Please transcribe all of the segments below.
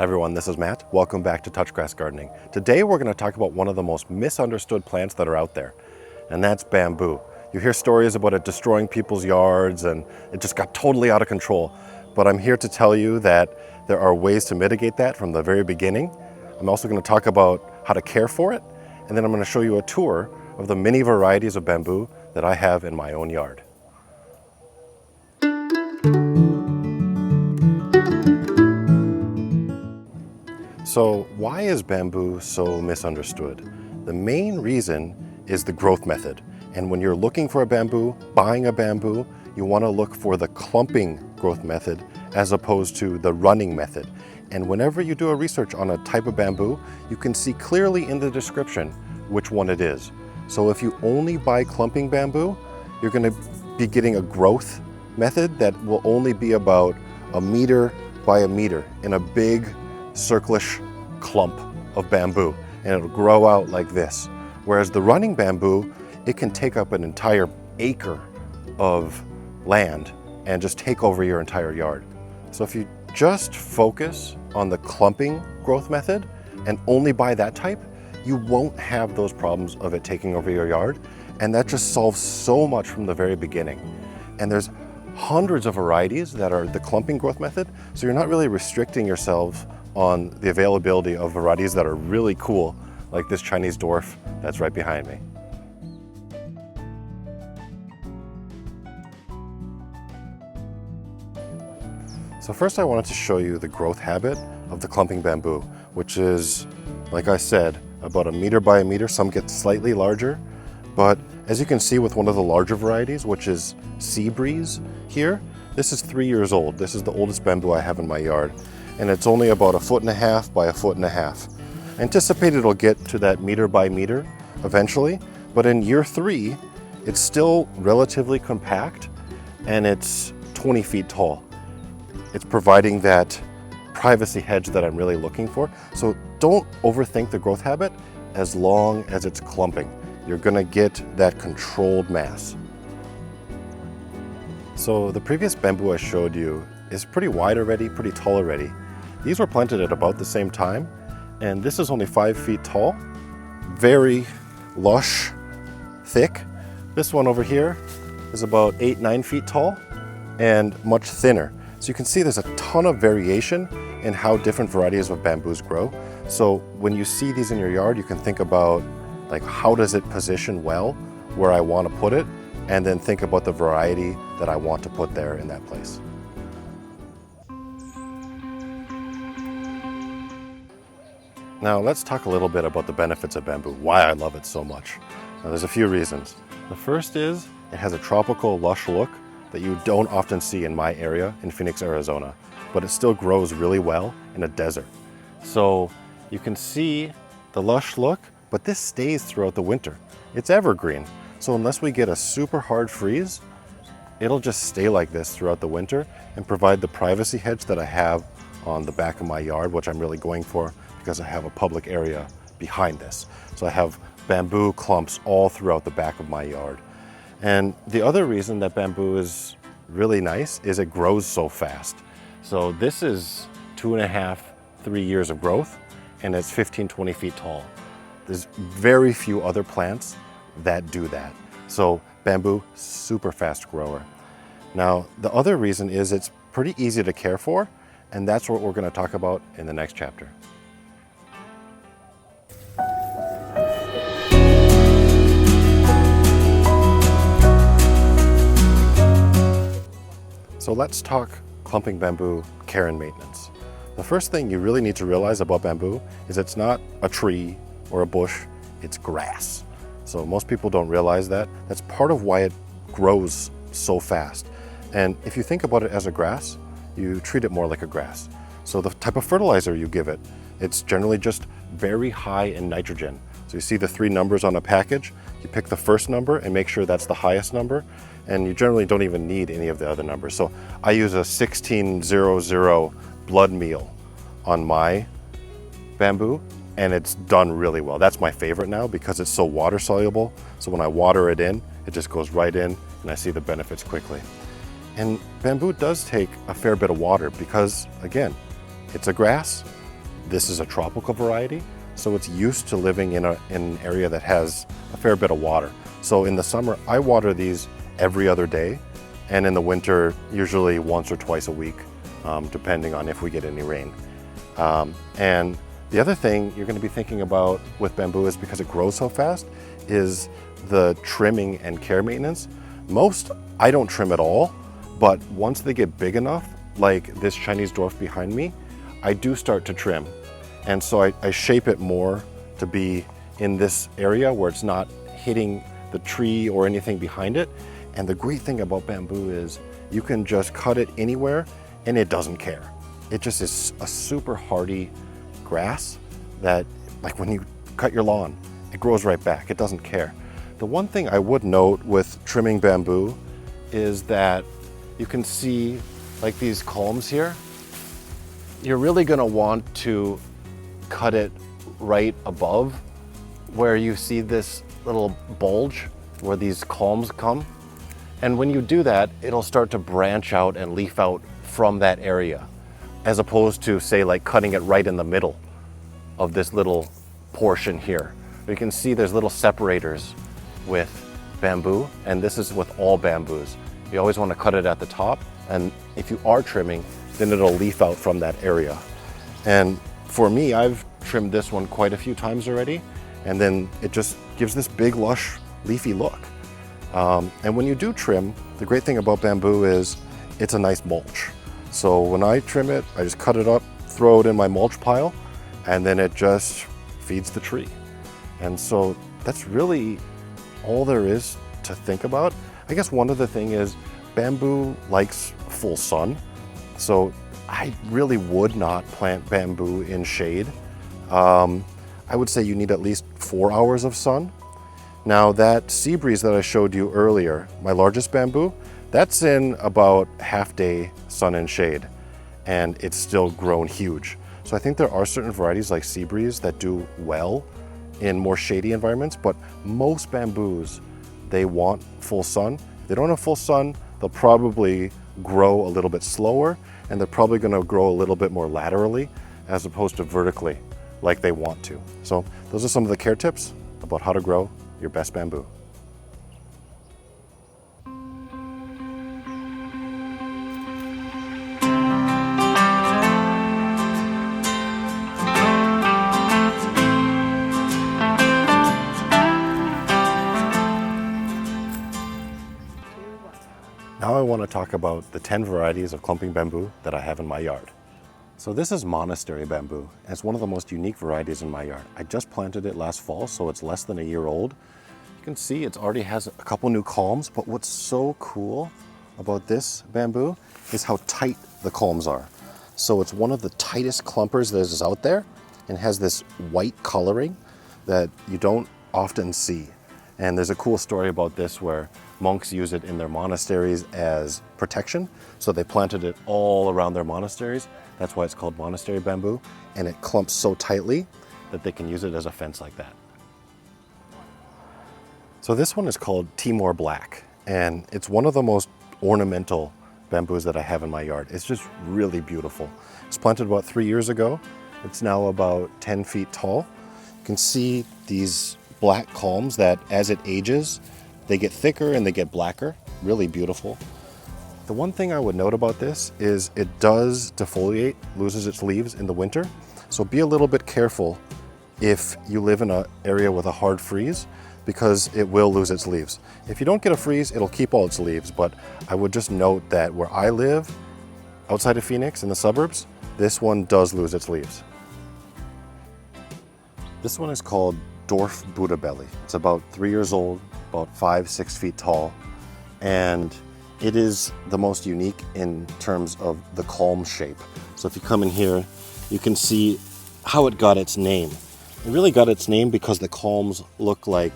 everyone, this is Matt. Welcome back to Touchgrass Gardening. Today we're going to talk about one of the most misunderstood plants that are out there, and that's bamboo. You hear stories about it destroying people's yards and it just got totally out of control. But I'm here to tell you that there are ways to mitigate that from the very beginning. I'm also going to talk about how to care for it, and then I'm going to show you a tour of the many varieties of bamboo that I have in my own yard. So why is bamboo so misunderstood? The main reason is the growth method. And when you're looking for a bamboo, buying a bamboo, you want to look for the clumping growth method as opposed to the running method. And whenever you do a research on a type of bamboo, you can see clearly in the description which one it is. So if you only buy clumping bamboo, you're going to be getting a growth method that will only be about a meter by a meter in a big circlish clump of bamboo, and it'll grow out like this. Whereas the running bamboo, it can take up an entire acre of land and just take over your entire yard. So if you just focus on the clumping growth method and only buy that type, you won't have those problems of it taking over your yard, and that just solves so much from the very beginning. And there's hundreds of varieties that are the clumping growth method, so you're not really restricting yourself on the availability of varieties that are really cool, like this Chinese dwarf that's right behind me. So first I wanted to show you the growth habit of the clumping bamboo, which is, like I said, about a meter by a meter. Some get slightly larger, but as you can see with one of the larger varieties, which is Sea Breeze here, this is 3 years old. This is the oldest bamboo I have in my yard, and it's only about 1.5 feet by 1.5 feet. I anticipate it'll get to that meter by meter eventually, but in year 3, it's still relatively compact and it's 20 feet tall. It's providing that privacy hedge that I'm really looking for. So don't overthink the growth habit as long as it's clumping. You're gonna get that controlled mass. So the previous bamboo I showed you is pretty wide already, pretty tall already. These were planted at about the same time, and this is only 5 feet tall, very lush, thick. This one over here is about 8-9 feet tall and much thinner. So you can see there's a ton of variation in how different varieties of bamboos grow. So when you see these in your yard, you can think about like, how does it position well where I want to put it, and then think about the variety that I want to put there in that place. Now let's talk a little bit about the benefits of bamboo, why I love it so much. Now there's a few reasons. The first is it has a tropical lush look that you don't often see in my area in Phoenix, Arizona, but it still grows really well in a desert. So you can see the lush look, but this stays throughout the winter. It's evergreen, so unless we get a super hard freeze, it'll just stay like this throughout the winter and provide the privacy hedge that I have on the back of my yard, which I'm really going for because I have a public area behind this. So I have bamboo clumps all throughout the back of my yard. And the other reason that bamboo is really nice is it grows so fast. So this is 2.5, 3 years of growth, and it's 15-20 feet tall. There's very few other plants that do that. So bamboo, super fast grower. Now, the other reason is it's pretty easy to care for, and that's what we're going to talk about in the next chapter. So let's talk clumping bamboo care and maintenance. The first thing you really need to realize about bamboo is it's not a tree or a bush, it's grass. So most people don't realize that. That's part of why it grows so fast. And if you think about it as a grass, you treat it more like a grass. So the type of fertilizer you give it, it's generally just very high in nitrogen. So you see the 3 numbers on a package, you pick the first number and make sure that's the highest number, and you generally don't even need any of the other numbers. So I use a 1600 blood meal on my bamboo, and it's done really well. That's my favorite now because it's so water soluble. So when I water it in, it just goes right in and I see the benefits quickly. And bamboo does take a fair bit of water because, again, it's a grass this is a tropical variety, so it's used to living in an area that has a fair bit of water. So in the summer, I water these every other day, and in the winter, usually once or twice a week, depending on if we get any rain. And the other thing you're going to be thinking about with bamboo is, because it grows so fast, is the trimming and care maintenance. Most, I don't trim at all, but once they get big enough, like this Chinese dwarf behind me, I do start to trim. And so I shape it more to be in this area where it's not hitting the tree or anything behind it. And the great thing about bamboo is you can just cut it anywhere and it doesn't care. It just is a super hardy grass that, like when you cut your lawn, it grows right back. It doesn't care. The one thing I would note with trimming bamboo is that you can see like these culms here. You're really gonna want to cut it right above where you see this little bulge where these culms come. And when you do that, it'll start to branch out and leaf out from that area, as opposed to, say, like cutting it right in the middle of this little portion here. You can see there's little separators with bamboo, and this is with all bamboos. You always want to cut it at the top, and if you are trimming, then it'll leaf out from that area. And for me, I've trimmed this one quite a few times already, and then it just gives this big, lush, leafy look. And when you do trim, the great thing about bamboo is it's a nice mulch. So when I trim it, I just cut it up, throw it in my mulch pile, and then it just feeds the tree. And so that's really all there is to think about. I guess one other thing is bamboo likes full sun. So I really would not plant bamboo in shade. I would say you need at least 4 hours of sun. Now that sea breeze that I showed you earlier, my largest bamboo, that's in about half day sun and shade, and it's still grown huge. So I think there are certain varieties like sea breeze that do well in more shady environments, but most bamboos, they want full sun. If they don't have full sun, they'll probably grow a little bit slower, and they're probably gonna grow a little bit more laterally as opposed to vertically like they want to. So those are some of the care tips about how to grow your best bamboo. Now I want to talk about the 10 varieties of clumping bamboo that I have in my yard. So this is monastery bamboo, and it's one of the most unique varieties in my yard. I just planted it last fall, so it's less than a year old. You can see it already has a couple new culms, but what's so cool about this bamboo is how tight the culms are. So it's one of the tightest clumpers that is out there, and has this white coloring that you don't often see. And there's a cool story about this where monks use it in their monasteries as protection. So they planted it all around their monasteries. That's why it's called monastery bamboo. And it clumps so tightly that they can use it as a fence like that. So this one is called Timor Black. And it's one of the most ornamental bamboos that I have in my yard. It's just really beautiful. It's planted about 3 years ago. It's now about 10 feet tall. You can see these black culms that as it ages, they get thicker and they get blacker. Really beautiful. The one thing I would note about this is it does defoliate, loses its leaves in the winter. So be a little bit careful if you live in an area with a hard freeze, because it will lose its leaves. If you don't get a freeze, it'll keep all its leaves, but I would just note that where I live, outside of Phoenix in the suburbs, this one does lose its leaves. This one is called Dwarf Buddha Belly. It's about 3 years old, about 5-6 feet tall, and it is the most unique in terms of the culm shape. So if you come in here, you can see how it got its name. It really got its name because the culms look like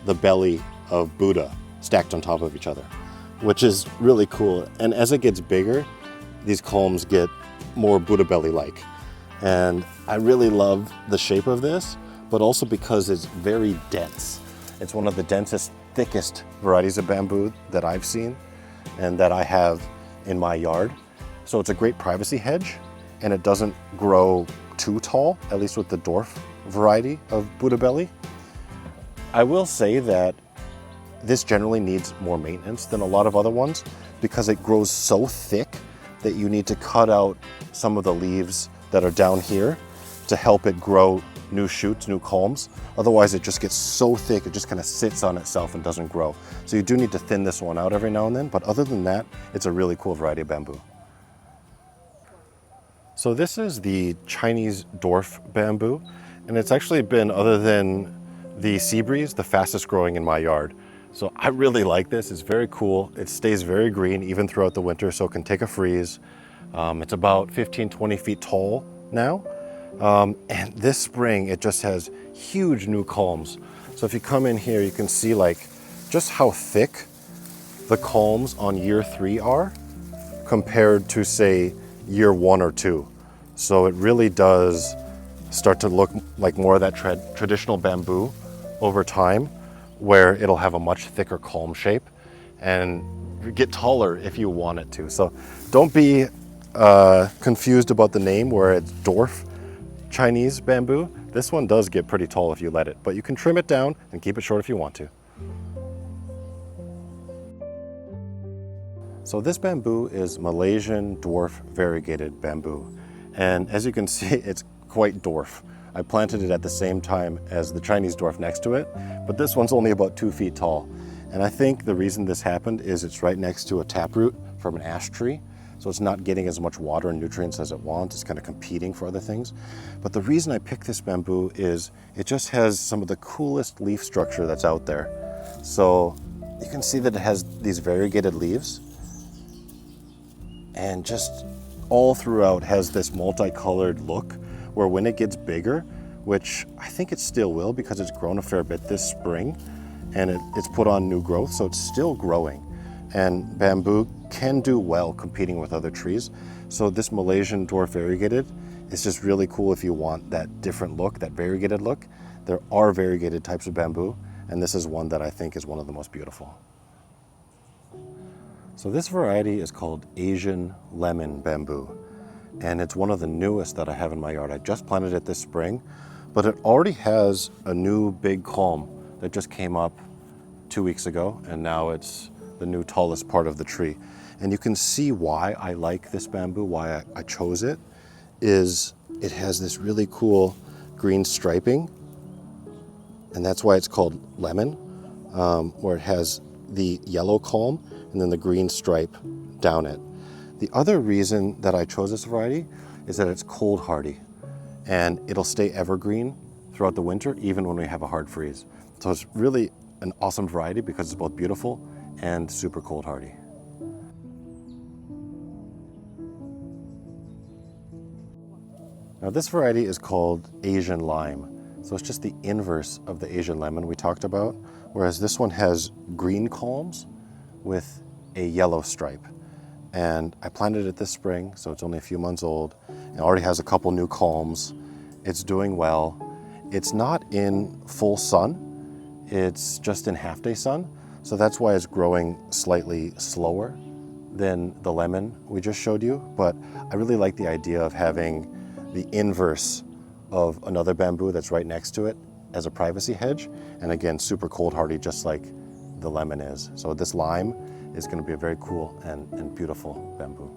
the belly of Buddha stacked on top of each other, which is really cool. And as it gets bigger, these culms get more Buddha belly-like. And I really love the shape of this, but also because it's very dense. It's one of the densest, thickest varieties of bamboo that I've seen and that I have in my yard. So it's a great privacy hedge, and it doesn't grow too tall, at least with the dwarf variety of Buddha belly. I will say that this generally needs more maintenance than a lot of other ones because it grows so thick that you need to cut out some of the leaves that are down here to help it grow new shoots, new culms. Otherwise it just gets so thick, it just kind of sits on itself and doesn't grow. So you do need to thin this one out every now and then, but other than that, it's a really cool variety of bamboo. So this is the Chinese dwarf bamboo, and it's actually been, other than the sea breeze, the fastest growing in my yard. So I really like this. It's very cool. It stays very green even throughout the winter, so it can take a freeze. It's about 15, 20 feet tall now. And this spring, it just has huge new culms. So if you come in here, you can see like just how thick the culms on year 3 are compared to say year 1 or 2. So it really does start to look like more of that traditional bamboo over time, where it'll have a much thicker culm shape and get taller if you want it to. So don't be confused about the name where it's dwarf Chinese bamboo. This one does get pretty tall if you let it, but you can trim it down and keep it short if you want to. So this bamboo is Malaysian dwarf variegated bamboo. And as you can see, it's quite dwarf. I planted it at the same time as the Chinese dwarf next to it, but this one's only about 2 feet tall. And I think the reason this happened is it's right next to a taproot from an ash tree. So it's not getting as much water and nutrients as it wants. It's kind of competing for other things. But the reason I picked this bamboo is it just has some of the coolest leaf structure that's out there. So you can see that it has these variegated leaves, and just all throughout has this multicolored look, where when it gets bigger, which I think it still will because it's grown a fair bit this spring, and it's put on new growth, so it's still growing. And bamboo can do well competing with other trees. So this Malaysian dwarf variegated is just really cool if you want that different look, that variegated look. There are variegated types of bamboo, and this is one that I think is one of the most beautiful. So this variety is called Asian lemon bamboo, and it's one of the newest that I have in my yard. I just planted it this spring, but it already has a new big culm that just came up 2 weeks ago, and now it's the new tallest part of the tree. And you can see why I like this bamboo, why I chose it, is it has this really cool green striping, and that's why it's called lemon, where it has the yellow culm and then the green stripe down it. The other reason that I chose this variety is that it's cold hardy, and it'll stay evergreen throughout the winter, even when we have a hard freeze. So it's really an awesome variety because it's both beautiful and super cold hardy. Now this variety is called Asian lime. So it's just the inverse of the Asian lemon we talked about, whereas this one has green culms with a yellow stripe. And I planted it this spring, so it's only a few months old. It already has a couple new culms. It's doing well. It's not in full sun. It's just in half-day sun. So that's why it's growing slightly slower than the lemon we just showed you. But I really like the idea of having the inverse of another bamboo that's right next to it as a privacy hedge. And again, super cold hardy, just like the lemon is. So this lime is going to be a very cool and beautiful bamboo.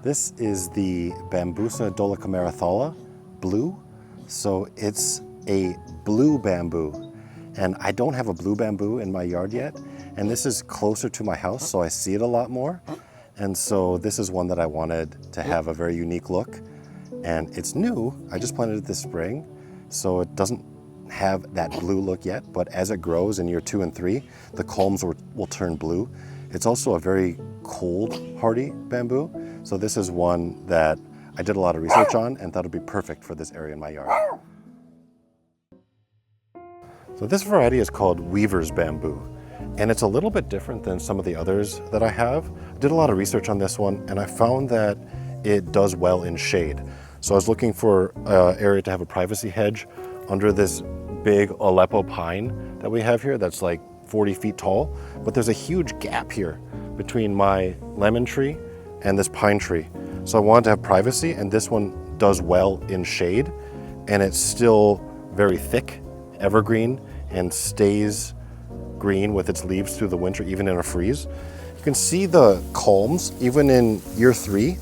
This is the Bambusa dolichomerathala blue. So it's a blue bamboo, and I don't have a blue bamboo in my yard yet, and this is closer to my house, so I see it a lot more. And so this is one that I wanted to have a very unique look, and it's new. I just planted it this spring, so it doesn't have that blue look yet, but as it grows in year 2 and 3, the culms will turn blue. It's also a very cold hardy bamboo, so this is one that I did a lot of research on and thought would be perfect for this area in my yard. So this variety is called Weaver's bamboo, and it's a little bit different than some of the others that I have. I did a lot of research on this one, and I found that it does well in shade. So I was looking for an area to have a privacy hedge under this big Aleppo pine that we have here that's like 40 feet tall, but there's a huge gap here between my lemon tree and this pine tree. So I wanted to have privacy, and this one does well in shade, and it's still very thick, evergreen, and stays green with its leaves through the winter, even in a freeze. You can see the culms, even in year 3,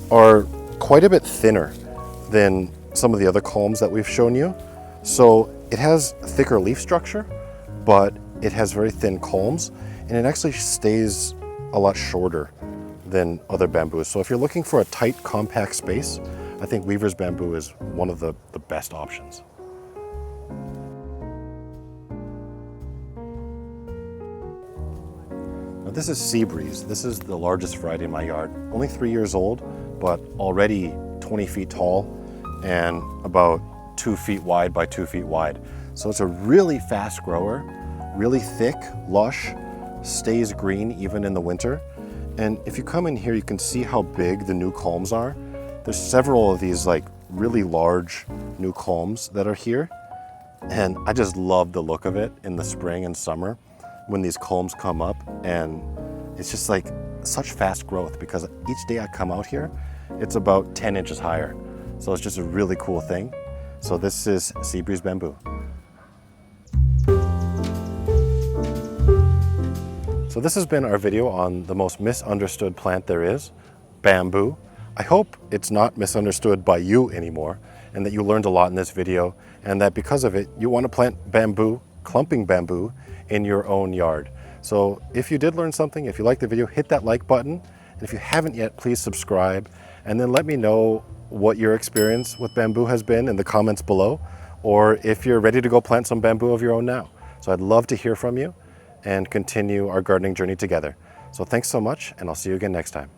are quite a bit thinner than some of the other culms that we've shown you. So it has thicker leaf structure, but it has very thin culms, and it actually stays a lot shorter than other bamboos. So if you're looking for a tight, compact space, I think Weaver's bamboo is one of the best options. Now this is Sea Breeze. This is the largest variety in my yard. Only 3 years old, but already 20 feet tall and about 2 feet wide by 2 feet wide. So it's a really fast grower, really thick, lush, stays green even in the winter. And if you come in here, you can see how big the new culms are. There's several of these like really large new culms that are here. And I just love the look of it in the spring and summer when these culms come up. And it's just like such fast growth, because each day I come out here, it's about 10 inches higher. So it's just a really cool thing. So this is Sea Breeze bamboo. So this has been our video on the most misunderstood plant there is, bamboo. I hope it's not misunderstood by you anymore, and that you learned a lot in this video, and that because of it, you want to plant bamboo, clumping bamboo, in your own yard. So if you did learn something, if you liked the video, hit that like button. And if you haven't yet, please subscribe, and then let me know what your experience with bamboo has been in the comments below, or if you're ready to go plant some bamboo of your own now. So I'd love to hear from you and continue our gardening journey together. So thanks so much, and I'll see you again next time.